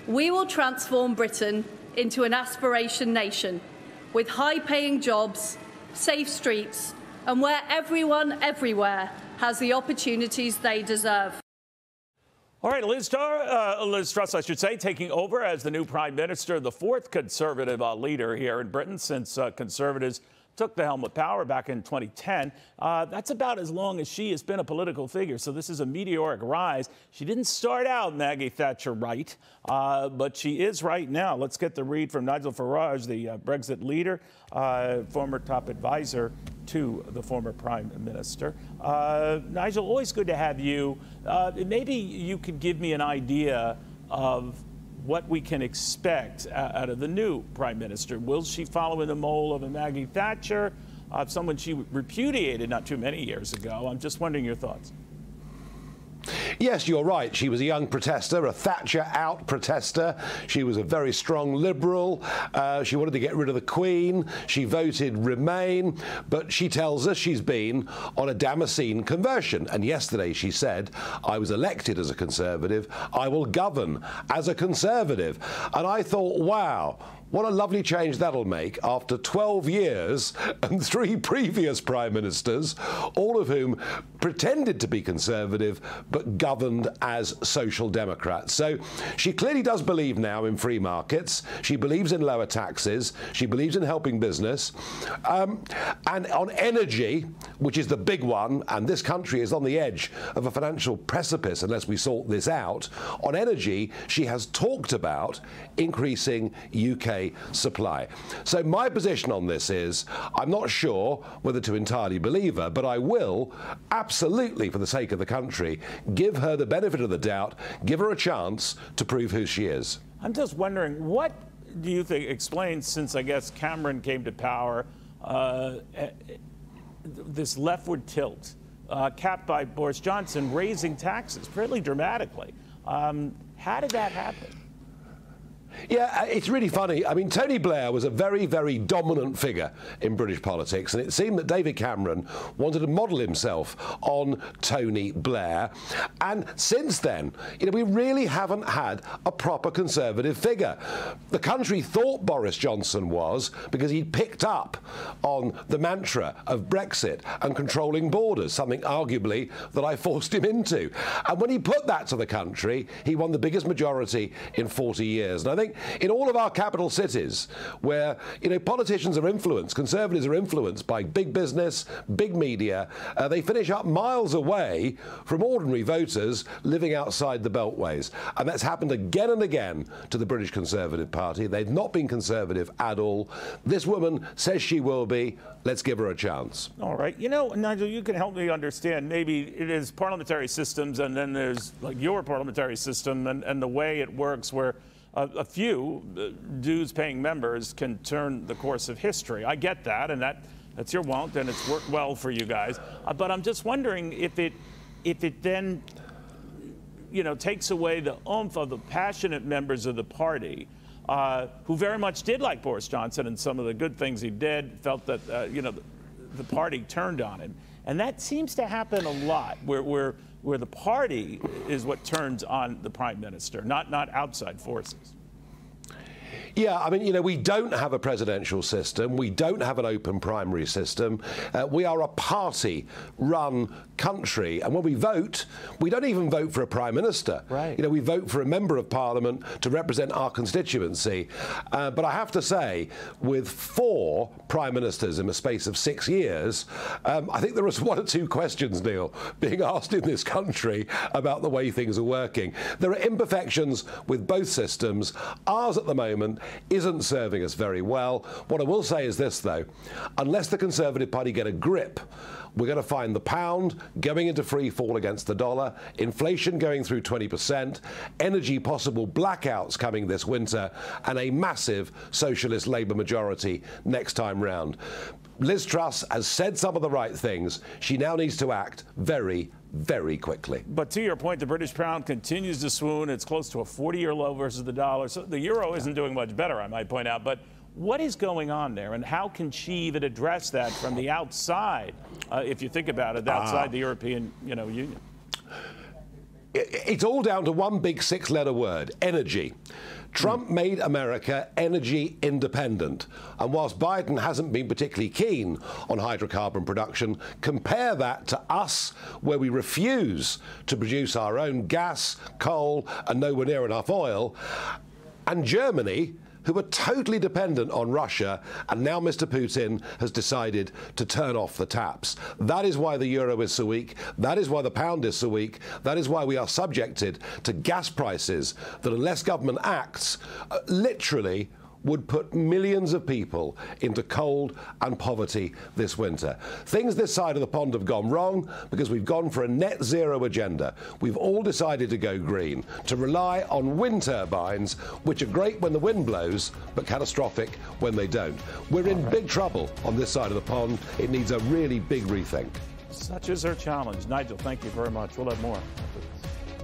We will transform Britain into an aspiration nation with high-paying jobs, safe streets, and where everyone, everywhere, has the opportunities they deserve. All right, Liz Truss, I should say, taking over as the new Prime Minister, the fourth Conservative leader here in Britain since Conservatives took the helm of power back in 2010. That's about as long as she has been a political figure, so this is a meteoric rise. She didn't start out Maggie Thatcher right, but she is right now. Let's get the read from Nigel Farage, the Brexit leader, former top advisor to the former Prime Minister. Nigel, always good to have you. Maybe you could give me an idea of what we can expect out of the new Prime Minister. Will she follow in the mold of a Maggie Thatcher, someone she repudiated not too many years ago? I'm just wondering your thoughts. Yes, you're right. She was a young protester, a Thatcher-out protester. She was a very strong liberal. She wanted to get rid of the Queen. She voted Remain. But she tells us she's been on a Damascene conversion. And yesterday she said, I was elected as a Conservative. I will govern as a Conservative. And I thought, wow, what a lovely change that'll make after 12 years and 3 previous Prime Ministers, all of whom pretended to be Conservative but governed as Social Democrats. So she clearly does believe now in free markets. She believes in lower taxes. She believes in helping business. And on energy, which is the big one, and this country is on the edge of a financial precipice unless we sort this out, on energy, she has talked about increasing UK supply. So my position on this is, I'm not sure whether to entirely believe her, but I will absolutely, for the sake of the country, give her the benefit of the doubt, give her a chance to prove who she is. I'm just wondering, what do you think explains, since I guess Cameron came to power, this leftward tilt, capped by Boris Johnson, raising taxes fairly dramatically? How did that happen? Yeah, it's really funny. I mean, Tony Blair was a very, very dominant figure in British politics, and it seemed that David Cameron wanted to model himself on Tony Blair. And since then, we really haven't had a proper Conservative figure. The country thought Boris Johnson was, because he'd picked up on the mantra of Brexit and controlling borders, something arguably that I forced him into. And when he put that to the country, he won the biggest majority in 40 years. And I think in all of our capital cities where, politicians are influenced, Conservatives are influenced by big business, big media, they finish up miles away from ordinary voters living outside the beltways. And that's happened again and again to the British Conservative Party. They've not been Conservative at all. This woman says she will be. Let's give her a chance. All right. Nigel, you can help me understand. Maybe it is parliamentary systems, and then there's like your parliamentary system and the way it works, where a few dues-paying members can turn the course of history. I get that, and that's your want, and it's worked well for you guys. But I'm just wondering if it then, takes away the oomph of the passionate members of the party who very much did like Boris Johnson and some of the good things he did, felt that the party turned on him, and that seems to happen a lot, where the party is what turns on the Prime Minister, not outside forces. Yeah, I mean, we don't have a presidential system. We don't have an open primary system. We are a party-run country. And when we vote, we don't even vote for a prime minister. Right. We vote for a member of parliament to represent our constituency. But I have to say, with 4 prime ministers in the space of 6 years, I think there was 1 or 2 questions, Neil, being asked in this country about the way things are working. There are imperfections with both systems. Ours at the moment isn't serving us very well. What I will say is this, though. Unless the Conservative Party get a grip, we're going to find the pound going into free fall against the dollar, inflation going through 20%, energy possible blackouts coming this winter, and a massive socialist Labour majority next time round. Liz Truss has said some of the right things. She now needs to act very, very quickly. But to your point, the British pound continues to swoon. It's close to a 40-year low versus the dollar. So the euro isn't doing much better, I might point out. But what is going on there, and how can she even address that from the outside, if you think about it, outside the European Union? It's all down to one big six-letter word: energy. Trump made America energy independent. And whilst Biden hasn't been particularly keen on hydrocarbon production, compare that to us, where we refuse to produce our own gas, coal, and nowhere near enough oil, and Germany, who are totally dependent on Russia, and now Mr. Putin has decided to turn off the taps. That is why the euro is so weak. That is why the pound is so weak. That is why we are subjected to gas prices that, unless government acts, literally would put millions of people into cold and poverty this winter. Things this side of the pond have gone wrong because we've gone for a net zero agenda. We've all decided to go green, to rely on wind turbines, which are great when the wind blows, but catastrophic when they don't. We're in big trouble on this side of the pond. It needs a really big rethink. Such is our challenge. Nigel, thank you very much. We'll have more after this.